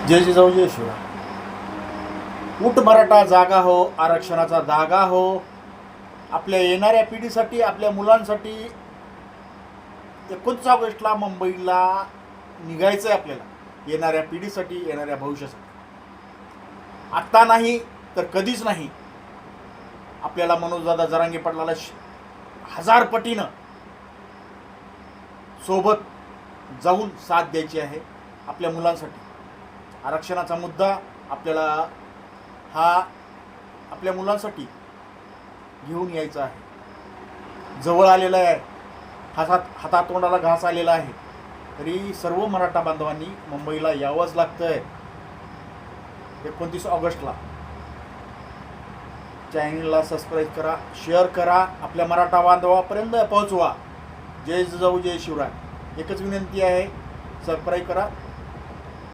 जय जिजाऊ जय शिवराय. उठ मराठा जागा हो, आरक्षणाचा धागा हो. आपल्या येणाऱ्या पिढीसाठी, आपल्या मुलांसाठी 29 ऑगस्टला मुंबईला निघायचं आहे आपल्याला. येणाऱ्या पिढीसाठी, येणाऱ्या भविष्यासाठी. आत्ता नाही तर कधीच नाही. आपल्याला मनोजदादा जरांगे पाटलाला 1000 पटीनं सोबत जाऊन साथ द्यायची आहे आपल्या मुलांसाठी. आरक्षणाचा मुद्दा आपल्याला हा आपल्या मुलांसाठी घेऊन यायचा आहे. जवळ आलेला आहे, हातातोंडाला घास आलेला आहे. तरी सर्व मराठा बांधवांनी मुंबईला यावंच लागतंय 29 ऑगस्टला. चॅनलला सबस्क्राईब करा, शेअर करा, आपल्या मराठा बांधवापर्यंत पोहोचवा. जय जिजाऊ जय शिवराय. एकच विनंती आहे, सबस्क्राईब करा.